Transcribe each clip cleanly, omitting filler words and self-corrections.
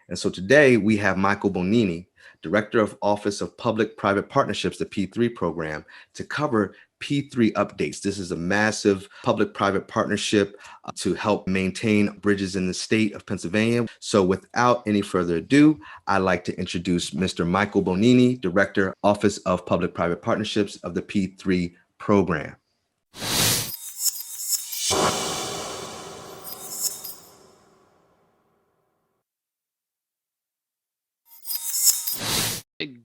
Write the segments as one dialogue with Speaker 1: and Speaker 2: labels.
Speaker 1: And so today we have Michael Bonini, Director of Office of Public-Private Partnerships, the P3 program, to cover P3 updates. This is a massive public-private partnership to help maintain bridges in the state of Pennsylvania. So without any further ado, I'd like to introduce Mr. Michael Bonini, Director, Office of Public-Private Partnerships of the P3 program.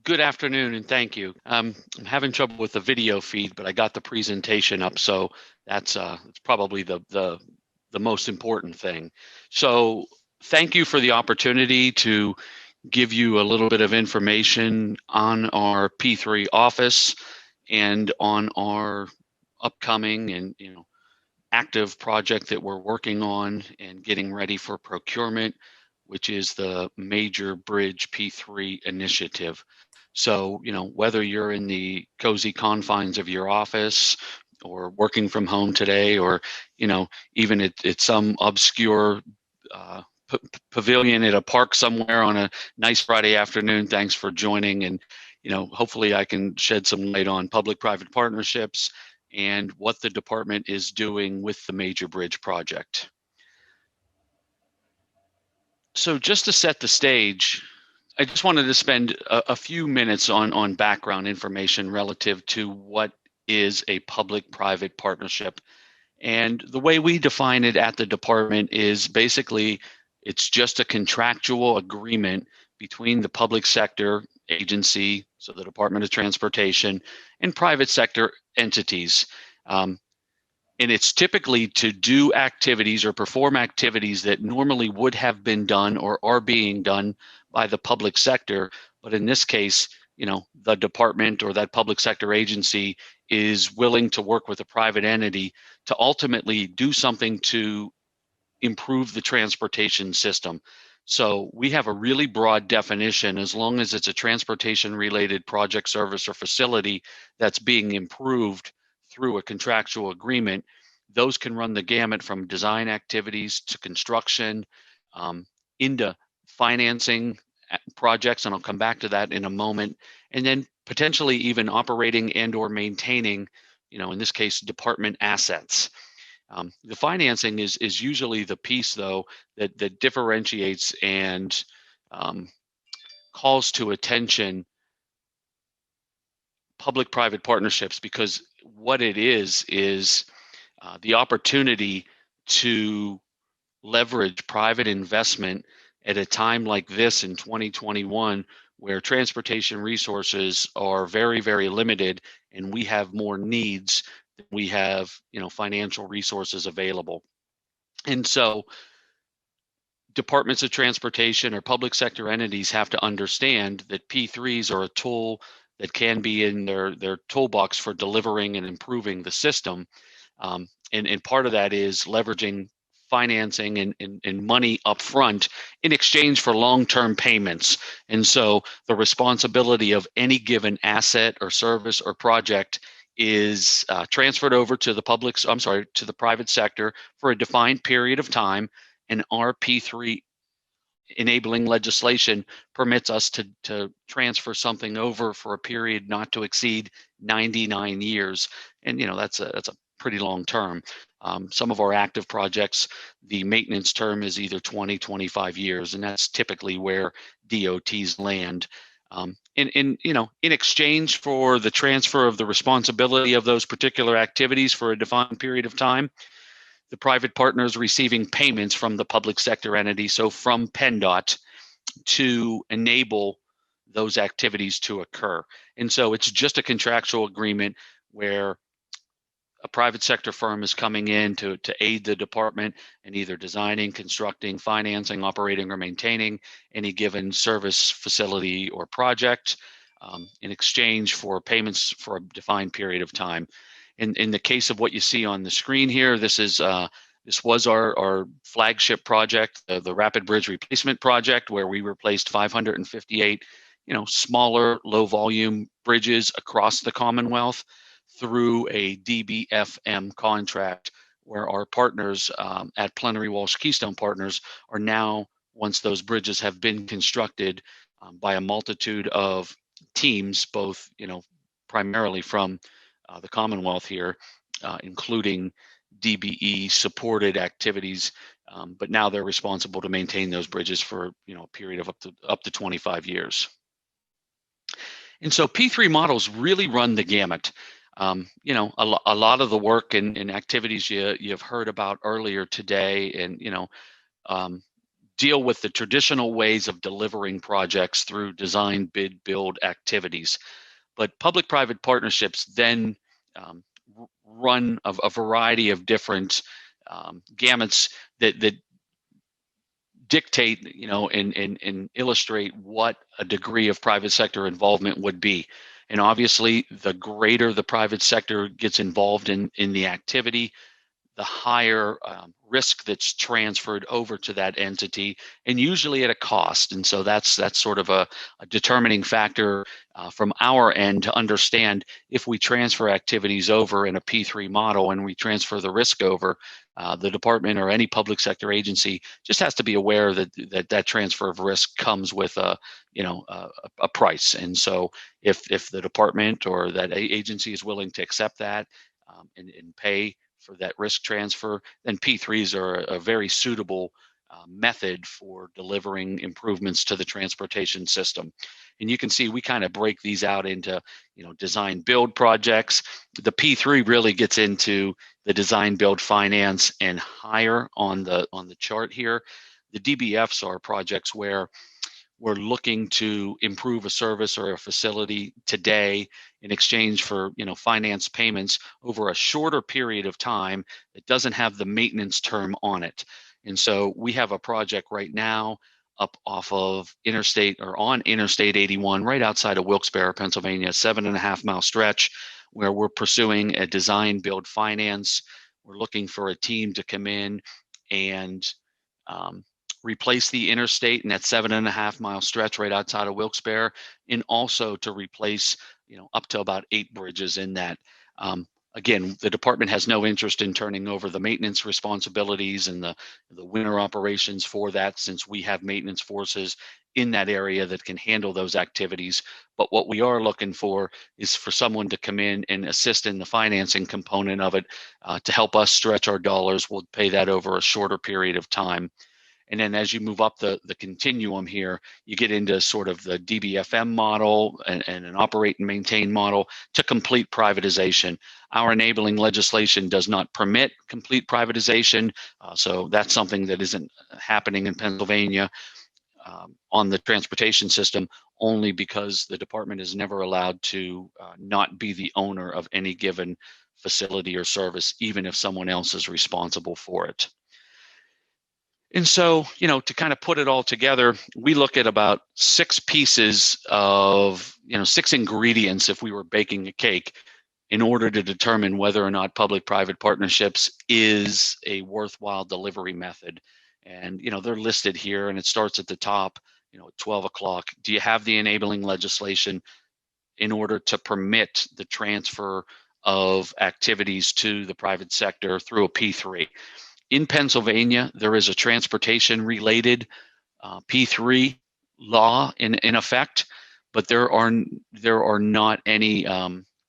Speaker 2: Good afternoon, and thank you. I'm having trouble with the video feed, but I got the presentation up, so that's it's probably the most important thing. So thank you for the opportunity to give you a little bit of information on our P3 office and on our upcoming and active project that we're working on and getting ready for procurement, which is the Major Bridge P3 initiative. So, whether you're in the cozy confines of your office or working from home today, or, even at some obscure pavilion at a park somewhere on a nice Friday afternoon, thanks for joining. And, hopefully I can shed some light on public-private partnerships and what the department is doing with the Major Bridge project. So just to set the stage, I just wanted to spend a few minutes on background information relative to what is a public-private partnership. And the way we define it at the department is basically it's just a contractual agreement between the public sector agency, so the Department of Transportation, and private sector entities. And it's typically to do activities or perform activities that normally would have been done or are being done by the public sector. But in this case, the department or that public sector agency is willing to work with a private entity to ultimately do something to improve the transportation system. So we have a really broad definition. As long as it's a transportation related project, service, or facility that's being improved through a contractual agreement, those can run the gamut from design activities to construction, into financing projects, and I'll come back to that in a moment, and then potentially even operating and or maintaining, in this case, department assets. The financing is usually the piece, though, that differentiates and calls to attention public-private partnerships, because what it is the opportunity to leverage private investment at a time like this in 2021, where transportation resources are very, very limited and we have more needs than we have, financial resources available. And so departments of transportation or public sector entities have to understand that P3s are a tool that can be in their toolbox for delivering and improving the system. And part of that is leveraging financing and money up front in exchange for long-term payments. And so the responsibility of any given asset or service or project is transferred over to the private sector for a defined period of time. And our P3 enabling legislation permits us to transfer something over for a period not to exceed 99 years. And that's a pretty long term. Some of our active projects, the maintenance term is either 20, 25 years, and that's typically where DOTs land. In exchange for the transfer of the responsibility of those particular activities for a defined period of time, the private partner is receiving payments from the public sector entity, so from PennDOT, to enable those activities to occur. And so it's just a contractual agreement where a private sector firm is coming in to aid the department in either designing, constructing, financing, operating, or maintaining any given service, facility, or project, in exchange for payments for a defined period of time. In the case of what you see on the screen here, this was our flagship project, the Rapid Bridge Replacement Project, where we replaced 558, smaller, low volume bridges across the Commonwealth through a DBFM contract, where our partners at Plenary Walsh Keystone Partners are now once those bridges have been constructed by a multitude of teams, both, primarily from the Commonwealth here, including DBE supported activities, but now they're responsible to maintain those bridges for a period of up to 25 years. And so P3 models really run the gamut. A lot of the work and activities you've heard about earlier today, and deal with the traditional ways of delivering projects through design, bid, build activities. But public-private partnerships then run a variety of different gamuts that dictate, and illustrate what a degree of private sector involvement would be. And obviously, the greater the private sector gets involved in the activity, the higher risk that's transferred over to that entity, and usually at a cost. And so that's sort of a determining factor from our end to understand if we transfer activities over in a P3 model and we transfer the risk over, the department or any public sector agency just has to be aware that transfer of risk comes with a price. And so if the department or that agency is willing to accept that and pay for that risk transfer, then P3s are a very suitable method for delivering improvements to the transportation system. And you can see we kind of break these out into, design build projects. The P3 really gets into the design build finance and higher on the chart here. The DBFs are projects where we're looking to improve a service or a facility today in exchange for finance payments over a shorter period of time that doesn't have the maintenance term on it. And so we have a project right now up off of on Interstate 81, right outside of Wilkes-Barre, Pennsylvania, 7.5 mile stretch, where we're pursuing a design build finance. We're looking for a team to come in and replace the interstate in that 7.5 mile stretch right outside of Wilkes-Barre, and also to replace, up to about 8 bridges in that. Again, the department has no interest in turning over the maintenance responsibilities and the winter operations for that, since we have maintenance forces in that area that can handle those activities. But what we are looking for is for someone to come in and assist in the financing component of it to help us stretch our dollars. We'll pay that over a shorter period of time. And then as you move up the continuum here, you get into sort of the DBFM model and an operate and maintain model to complete privatization. Our enabling legislation does not permit complete privatization, so that's something that isn't happening in Pennsylvania on the transportation system, only because the department is never allowed to not be the owner of any given facility or service, even if someone else is responsible for it. And so, to kind of put it all together, we look at about 6 pieces of, 6 ingredients if we were baking a cake in order to determine whether or not public-private partnerships is a worthwhile delivery method. And, they're listed here, and it starts at the top, at 12 o'clock. Do you have the enabling legislation in order to permit the transfer of activities to the private sector through a P3? In Pennsylvania, there is a transportation-related P3 law in effect, but there are not any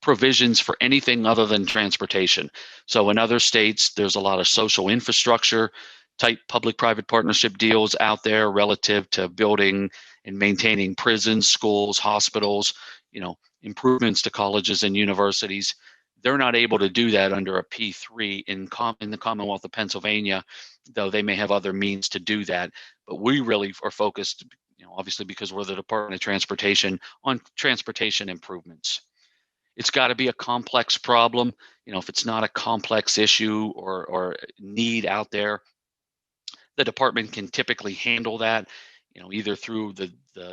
Speaker 2: provisions for anything other than transportation. So in other states, there's a lot of social infrastructure type public-private partnership deals out there relative to building and maintaining prisons, schools, hospitals, improvements to colleges and universities. They're not able to do that under a P3 in the Commonwealth of Pennsylvania, though they may have other means to do that. But we really are focused, obviously because we're the Department of Transportation, on transportation improvements. It's got to be a complex problem. If it's not a complex issue or need out there, the department can typically handle that, either through the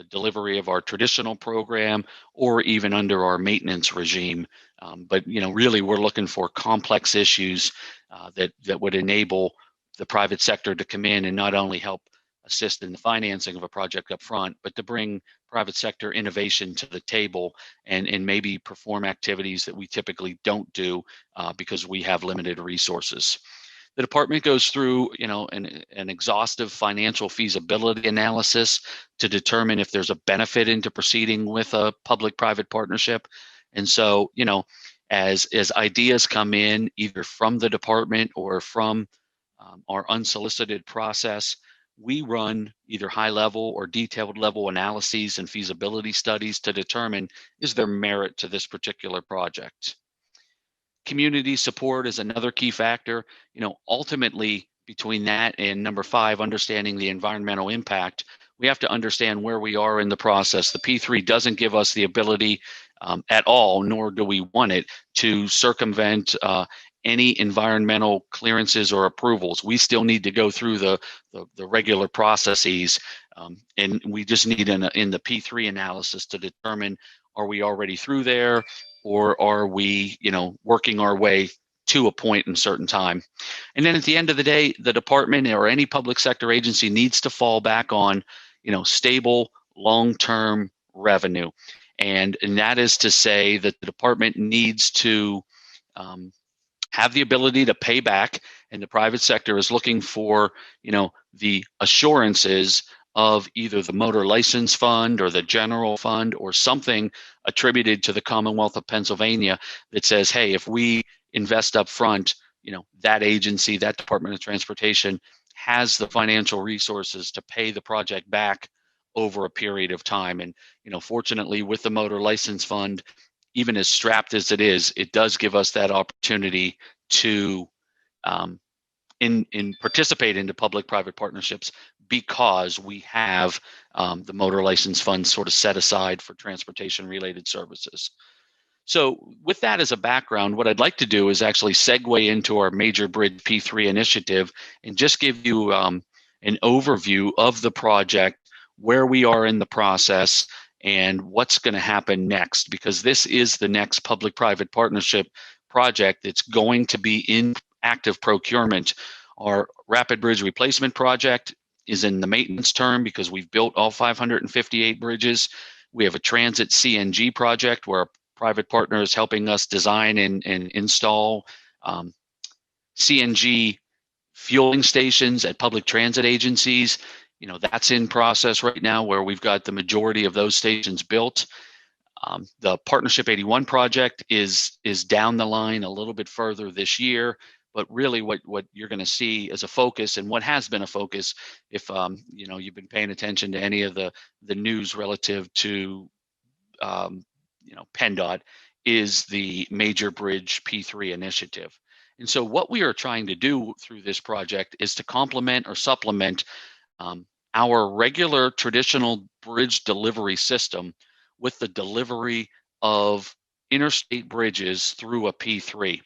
Speaker 2: delivery of our traditional program or even under our maintenance regime. But really, we're looking for complex issues that would enable the private sector to come in and not only help assist in the financing of a project up front, but to bring private sector innovation to the table and maybe perform activities that we typically don't do because we have limited resources. The department goes through, an exhaustive financial feasibility analysis to determine if there's a benefit into proceeding with a public-private partnership. And so, as ideas come in, either from the department or from our unsolicited process, we run either high level or detailed level analyses and feasibility studies to determine, is there merit to this particular project? Community support is another key factor. Ultimately, between that and number 5, understanding the environmental impact, we have to understand where we are in the process. The P3 doesn't give us the ability at all, nor do we want it, to circumvent any environmental clearances or approvals. We still need to go through the regular processes, and we just need in the P3 analysis to determine, are we already through there, or are we, working our way to a point in certain time? And then at the end of the day, the department or any public sector agency needs to fall back on, stable long-term revenue. And that is to say that the department needs to have the ability to pay back, and the private sector is looking for, the assurances of either the motor license fund or the general fund or something attributed to the Commonwealth of Pennsylvania that says, hey, if we invest up front, that agency, that Department of Transportation has the financial resources to pay the project back over a period of time. And, fortunately, with the motor license fund, even as strapped as it is, it does give us that opportunity to in participate into public-private partnerships, because we have the motor license fund sort of set aside for transportation-related services. So with that as a background, what I'd like to do is actually segue into our Major Bridge P3 initiative and just give you an overview of the project, where we are in the process, and what's going to happen next, because this is the next public-private partnership project that's going to be in active procurement. Our Rapid Bridge Replacement project is in the maintenance term because we've built all 558 bridges. We have a transit CNG project where a private partner is helping us design and install CNG fueling stations at public transit agencies. That's in process right now, where we've got the majority of those stations built. The Partnership 81 project is down the line a little bit further this year, but really what you're going to see as a focus, and what has been a focus, if you've been paying attention to any of the news relative to PennDOT, is the Major Bridge P3 initiative. And so what we are trying to do through this project is to complement or supplement our regular traditional bridge delivery system with the delivery of interstate bridges through a P3.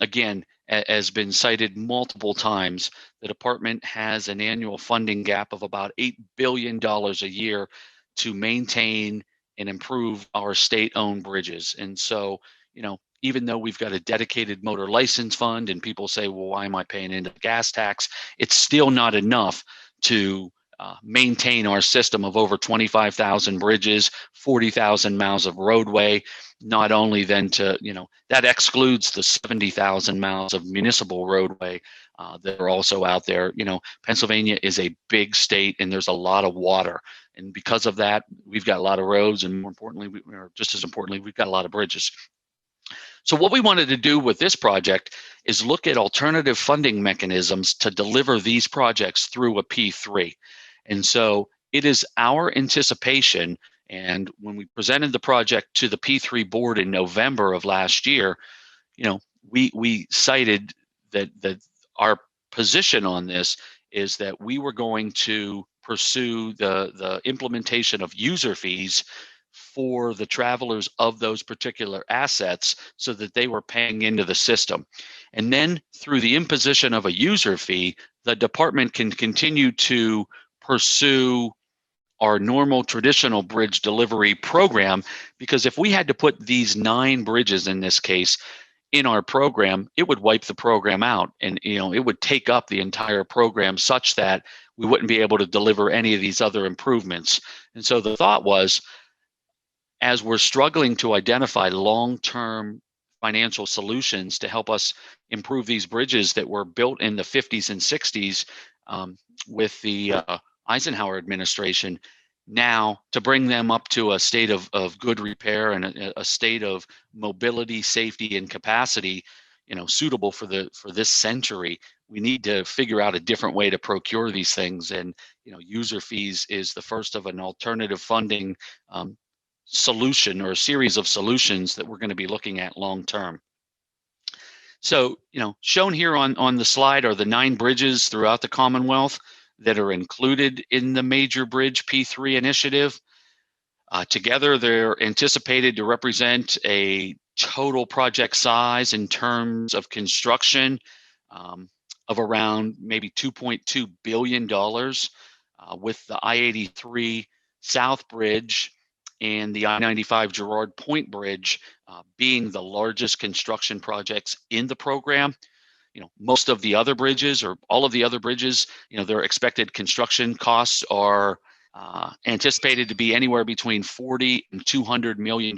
Speaker 2: Again, as been cited multiple times, the department has an annual funding gap of about $8 billion a year to maintain and improve our state-owned bridges. And so, even though we've got a dedicated motor license fund, and people say, well, why am I paying into the gas tax? It's still not enough to maintain our system of over 25,000 bridges, 40,000 miles of roadway. Not only then to, that excludes the 70,000 miles of municipal roadway that are also out there. Pennsylvania is a big state, and there's a lot of water. And because of that, we've got a lot of roads, and more importantly, or just as importantly, we've got a lot of bridges. So what we wanted to do with this project is look at alternative funding mechanisms to deliver these projects through a P3. And so it is our anticipation, and when we presented the project to the P3 board in November of last year, we cited that our position on this is that we were going to pursue the implementation of user fees for the travelers of those particular assets, so that they were paying into the system. And then through the imposition of a user fee, the department can continue to pursue our normal traditional bridge delivery program, because if we had to put these 9 bridges in this case in our program, it would wipe the program out, and it would take up the entire program such that we wouldn't be able to deliver any of these other improvements. And so the thought was, as we're struggling to identify long-term financial solutions to help us improve these bridges that were built in the 50s and 60s with the Eisenhower administration, now to bring them up to a state of good repair and a state of mobility, safety, and capacity, suitable for this century. We need to figure out a different way to procure these things, and user fees is the first of an alternative funding solution, or a series of solutions that we're going to be looking at long term. So, shown here on the slide are the 9 bridges throughout the Commonwealth that are included in the Major Bridge P3 initiative. Together, they're anticipated to represent a total project size in terms of construction of around maybe $2.2 billion, with the I-83 South Bridge and the I-95 Girard Point Bridge being the largest construction projects in the program. Most of the other bridges, or all of the other bridges, their expected construction costs are anticipated to be anywhere between $40 and $200 million.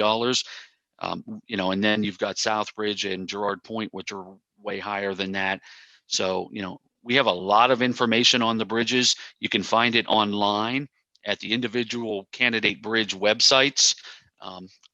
Speaker 2: And then you've got Southbridge and Girard Point, which are way higher than that. So, we have a lot of information on the bridges. You can find it online at the individual candidate bridge websites,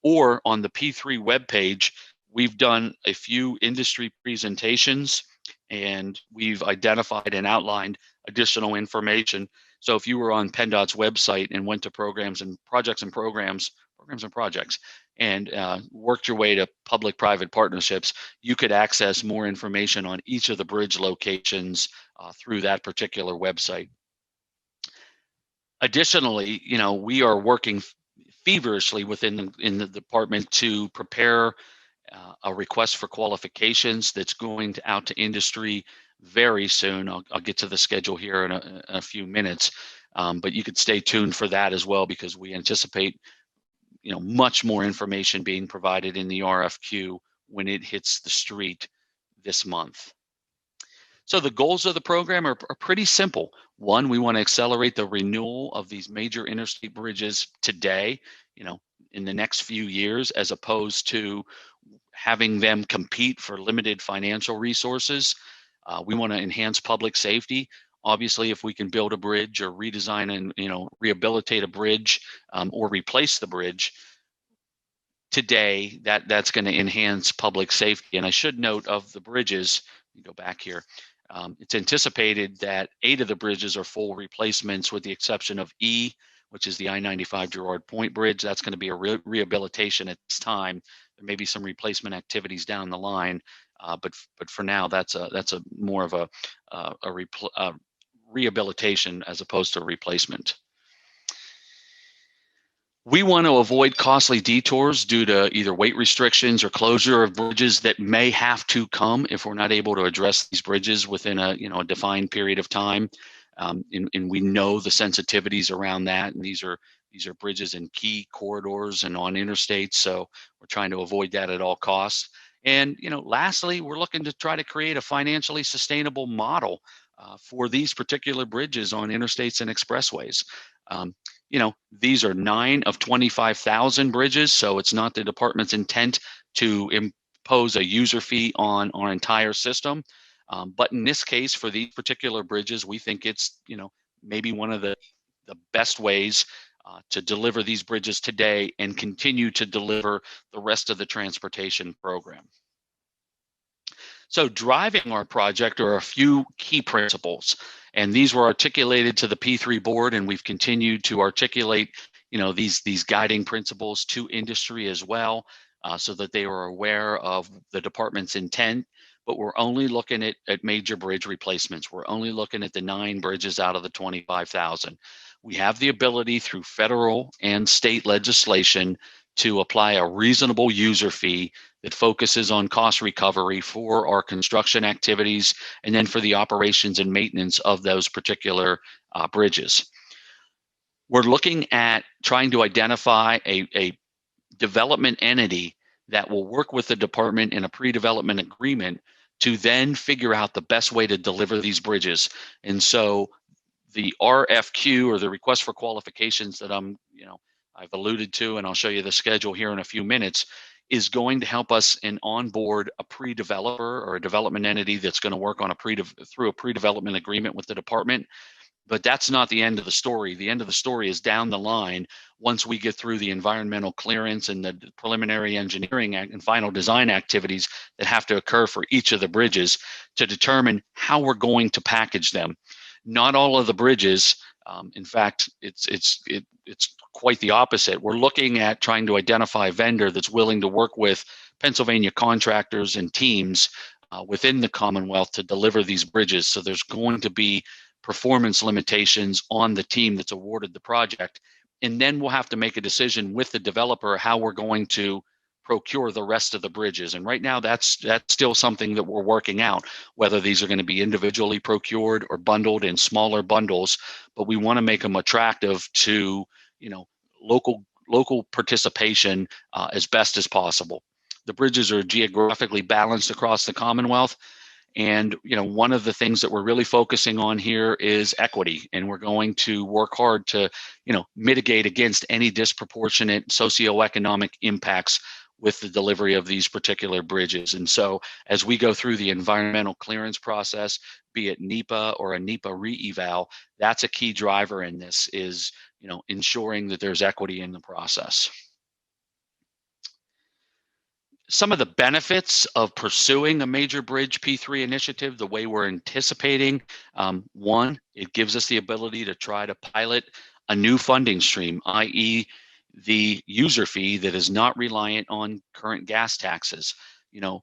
Speaker 2: or on the P3 webpage. We've done a few industry presentations, and we've identified and outlined additional information. So if you were on PennDOT's website and went to programs and projects and programs and projects, and worked your way to public-private partnerships, you could access more information on each of the bridge locations through that particular website. Additionally, we are working feverishly within the department to prepare a request for qualifications that's going out to industry very soon. I'll get to the schedule here in a few minutes, but you could stay tuned for that as well, because we anticipate much more information being provided in the RFQ when it hits the street this month. So the goals of the program are pretty simple. One, we want to accelerate the renewal of these major interstate bridges today, in the next few years, as opposed to having them compete for limited financial resources. We want to enhance public safety. Obviously, if we can build a bridge or redesign and rehabilitate a bridge or replace the bridge today, that's going to enhance public safety. And I should note, of the bridges, let me go back here. It's anticipated that 8 of the bridges are full replacements, with the exception of E, which is the I-95 Girard Point Bridge. That's going to be a rehabilitation at this time. There may be some replacement activities down the line, but for now, that's a more of a rehabilitation as opposed to replacement. We want to avoid costly detours due to either weight restrictions or closure of bridges that may have to come if we're not able to address these bridges within a defined period of time. And we know the sensitivities around that. And these are bridges in key corridors and on interstates, so we're trying to avoid that at all costs. And lastly, we're looking to try to create a financially sustainable model for these particular bridges on interstates and expressways. These are 9 of 25,000 bridges, so it's not the department's intent to impose a user fee on our entire system. But in this case, for these particular bridges, we think it's maybe one of the best ways to deliver these bridges today and continue to deliver the rest of the transportation program. So driving our project are a few key principles, and these were articulated to the P3 board, and we've continued to articulate these guiding principles to industry as well, so that they are aware of the department's intent. But we're only looking at major bridge replacements. We're only looking at the 9 bridges out of the 25,000. We have the ability through federal and state legislation to apply a reasonable user fee that focuses on cost recovery for our construction activities, and then for the operations and maintenance of those particular bridges. We're looking at trying to identify a development entity that will work with the department in a pre-development agreement to then figure out the best way to deliver these bridges. And so the RFQ, or the request for qualifications, that I've alluded to, and I'll show you the schedule here in a few minutes, is going to help us and onboard a pre-developer or a development entity that's going to work on through a pre-development agreement with the department. But that's not the end of the story. The end of the story is down the line once we get through the environmental clearance and the preliminary engineering and final design activities that have to occur for each of the bridges to determine how we're going to package them. Not all of the bridges, in fact, it's quite the opposite. We're looking at trying to identify a vendor that's willing to work with Pennsylvania contractors and teams within the Commonwealth to deliver these bridges. So there's going to be performance limitations on the team that's awarded the project. And then we'll have to make a decision with the developer how we're going to procure the rest of the bridges. And right now that's still something that we're working out, whether these are going to be individually procured or bundled in smaller bundles, but we want to make them attractive to, local participation as best as possible. The bridges are geographically balanced across the Commonwealth. And one of the things that we're really focusing on here is equity, and we're going to work hard to mitigate against any disproportionate socioeconomic impacts with the delivery of these particular bridges. And so as we go through the environmental clearance process, be it NEPA or a NEPA re-eval, that's a key driver in this, is ensuring that there's equity in the process. Some of the benefits of pursuing a major bridge P3 initiative the way we're anticipating: one, it gives us the ability to try to pilot a new funding stream, i.e. the user fee that is not reliant on current gas taxes. I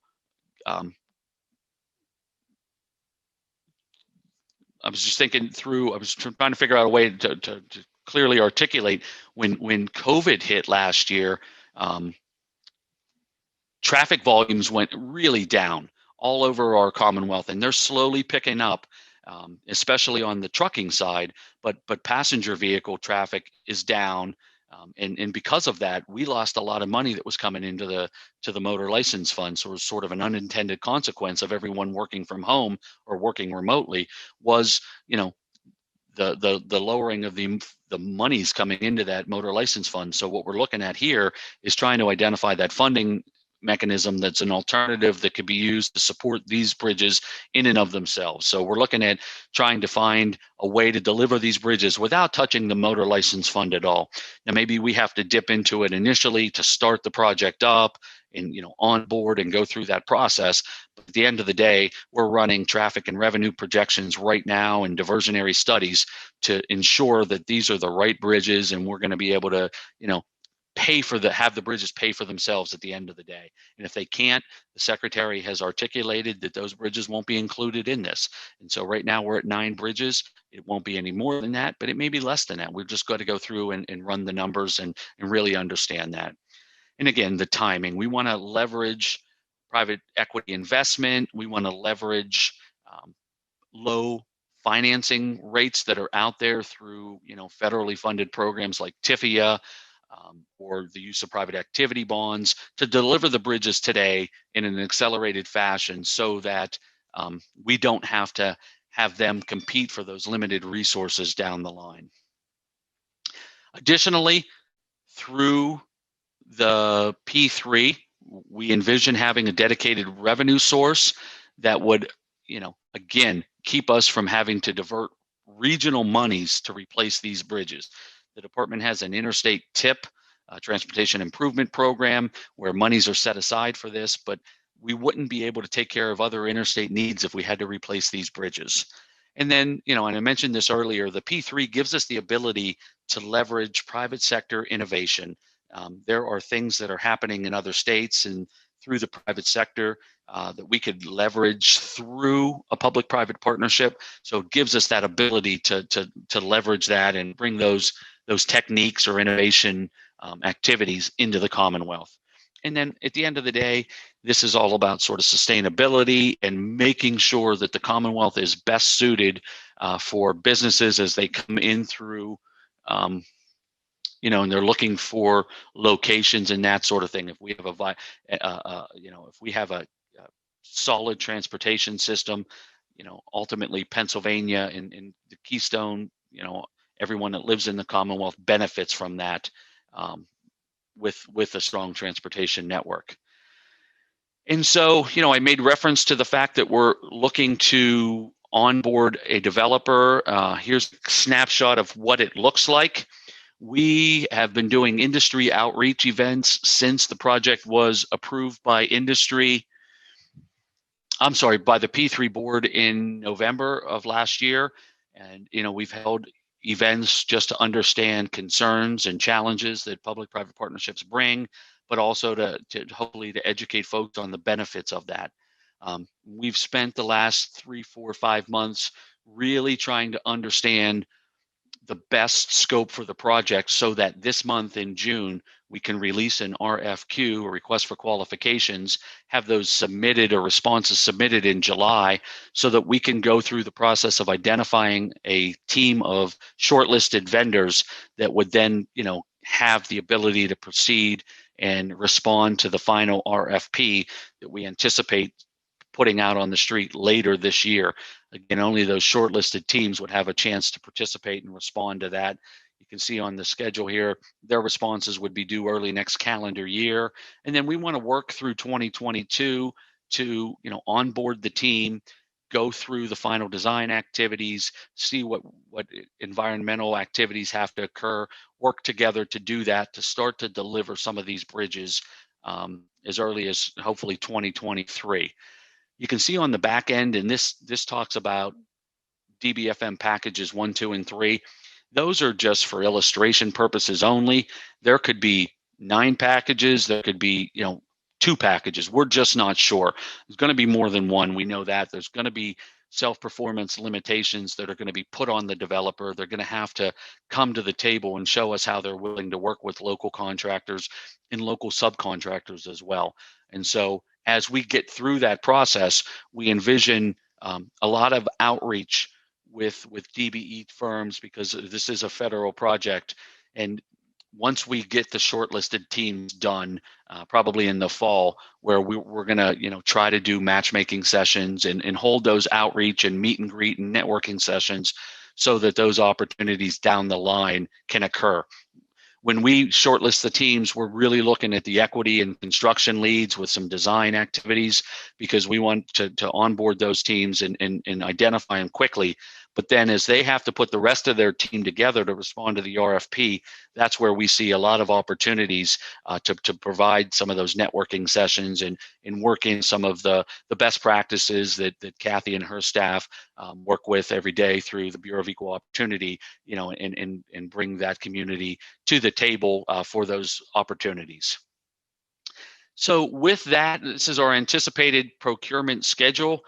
Speaker 2: was just thinking through, I was trying to figure out a way to clearly articulate when COVID hit last year. Traffic volumes went really down all over our Commonwealth, and they're slowly picking up, especially on the trucking side. But passenger vehicle traffic is down, and because of that, we lost a lot of money that was coming into the motor license fund. So it was sort of an unintended consequence of everyone working from home or working remotely. Was the lowering of the monies coming into that motor license fund. So what we're looking at here is trying to identify that funding mechanism that's an alternative that could be used to support these bridges in and of themselves. So we're looking at trying to find a way to deliver these bridges without touching the motor license fund at all. Now, maybe we have to dip into it initially to start the project up and onboard and go through that process. But at the end of the day, we're running traffic and revenue projections right now and diversionary studies to ensure that these are the right bridges, and we're going to be able to have the bridges pay for themselves at the end of the day. And if they can't, the secretary has articulated that those bridges won't be included in this. And so right now we're at 9 bridges. It won't be any more than that, but it may be less than that. We've just got to go through and run the numbers and really understand that. And again, the timing. We want to leverage private equity investment. We want to leverage low financing rates that are out there through federally funded programs like TIFIA, or the use of private activity bonds to deliver the bridges today in an accelerated fashion, so that we don't have to have them compete for those limited resources down the line. Additionally, through the P3, we envision having a dedicated revenue source that would, again, keep us from having to divert regional monies to replace these bridges. The department has an interstate TIP, transportation improvement program, where monies are set aside for this, but we wouldn't be able to take care of other interstate needs if we had to replace these bridges. And then, and I mentioned this earlier, the P3 gives us the ability to leverage private sector innovation. There are things that are happening in other states and through the private sector that we could leverage through a public-private partnership. So it gives us that ability to leverage that and bring those techniques or innovation activities into the Commonwealth. And then at the end of the day, this is all about sort of sustainability and making sure that the Commonwealth is best suited for businesses as they come in through, and they're looking for locations and that sort of thing. If we have a solid transportation system, ultimately Pennsylvania and the Keystone, everyone that lives in the Commonwealth benefits from that. with a strong transportation network. And so, I made reference to the fact that we're looking to onboard a developer. Here's a snapshot of what it looks like. We have been doing industry outreach events since the project was approved by industry. I'm sorry, by the P3 board in November of last year. And, we've held events just to understand concerns and challenges that public-private partnerships bring, but also to hopefully to educate folks on the benefits of that. We've spent the last 3, 4, 5 months really trying to understand the best scope for the project so that this month in June, we can release an RFQ, or request for qualifications, have those submitted or responses submitted in July so that we can go through the process of identifying a team of shortlisted vendors that would then, have the ability to proceed and respond to the final RFP that we anticipate putting out on the street later this year. Again, only those shortlisted teams would have a chance to participate and respond to that. You can see on the schedule here, their responses would be due early next calendar year. And then we want to work through 2022 to, onboard the team, go through the final design activities, see what environmental activities have to occur, work together to do that, to start to deliver some of these bridges as early as hopefully 2023. You can see on the back end, and this talks about DBFM packages 1, 2, and 3. Those are just for illustration purposes only. There could be 9 packages. There could be, 2 packages. We're just not sure. There's going to be more than one. We know that. There's going to be self-performance limitations that are going to be put on the developer. They're going to have to come to the table and show us how they're willing to work with local contractors and local subcontractors as well. And so as we get through that process, we envision a lot of outreach with DBE firms, because this is a federal project. And once we get the shortlisted teams done, probably in the fall, where we're going to try to do matchmaking sessions and hold those outreach and meet and greet and networking sessions so that those opportunities down the line can occur. When we shortlist the teams, we're really looking at the equity and construction leads with some design activities, because we want to onboard those teams and identify them quickly. But then as they have to put the rest of their team together to respond to the RFP, that's where we see a lot of opportunities to provide some of those networking sessions and work in some of the best practices that Kathy and her staff work with every day through the Bureau of Equal Opportunity, and bring that community to the table for those opportunities. So with that, this is our anticipated procurement schedule.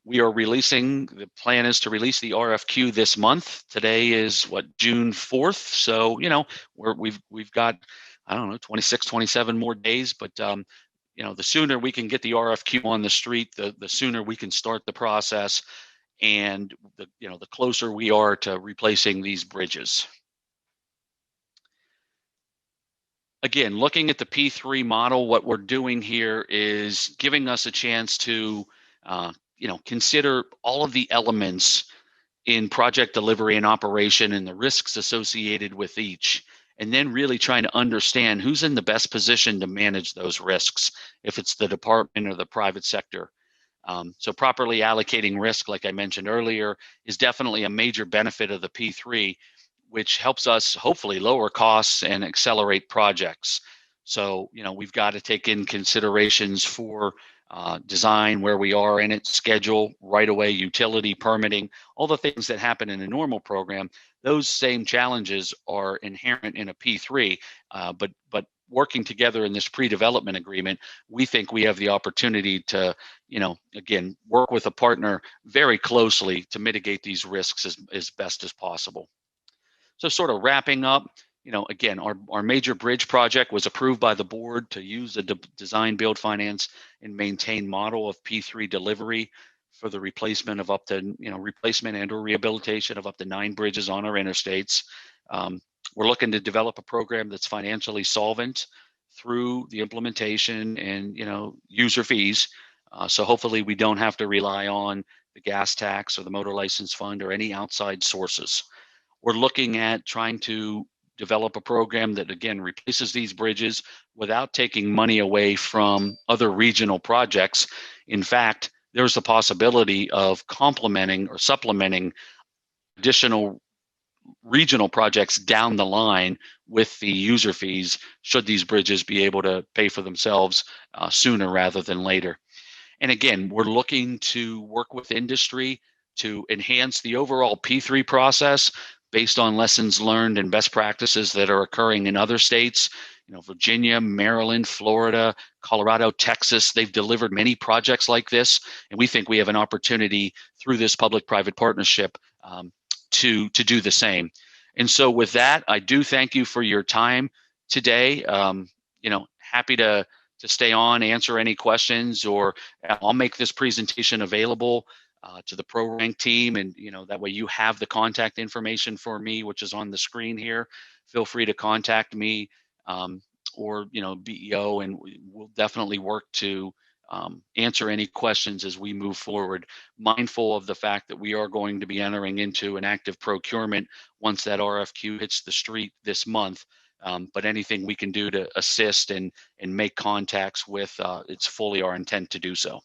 Speaker 2: We are the plan is to release the RFQ this month. Today is June 4th. So, we've got, 26, 27 more days, but the sooner we can get the RFQ on the street, the sooner we can start the process, and the closer we are to replacing these bridges. Again, looking at the P3 model, what we're doing here is giving us a chance to consider all of the elements in project delivery and operation and the risks associated with each, and then really trying to understand who's in the best position to manage those risks, if it's the department or the private sector. So properly allocating risk, like I mentioned earlier, is definitely a major benefit of the P3, which helps us hopefully lower costs and accelerate projects. So, we've got to take in considerations for design, where we are in its schedule, right away, utility, permitting, all the things that happen in a normal program. Those same challenges are inherent in a P3, but working together in this pre-development agreement, we think we have the opportunity to, again, work with a partner very closely to mitigate these risks as best as possible. So sort of wrapping up, again, our major bridge project was approved by the board to use a design, build, finance, and maintain model of P3 delivery for the replacement of up to, replacement and or rehabilitation of up to 9 bridges on our interstates. We're looking to develop a program that's financially solvent through the implementation and, user fees. So hopefully we don't have to rely on the gas tax or the motor license fund or any outside sources. We're looking at trying to develop a program that, again, replaces these bridges without taking money away from other regional projects. In fact, there's the possibility of complementing or supplementing additional regional projects down the line with the user fees, should these bridges be able to pay for themselves sooner rather than later. And again, we're looking to work with industry to enhance the overall P3 process based on lessons learned and best practices that are occurring in other states. Virginia, Maryland, Florida, Colorado, Texas, they've delivered many projects like this. And we think we have an opportunity through this public-private partnership to do the same. And so with that, I do thank you for your time today. Happy to stay on, answer any questions, or I'll make this presentation available to the ProRank team. And, that way you have the contact information for me, which is on the screen here. Feel free to contact me or, BEO, and we'll definitely work to answer any questions as we move forward, mindful of the fact that we are going to be entering into an active procurement once that RFQ hits the street this month. But anything we can do to assist and make contacts with, it's fully our intent to do so.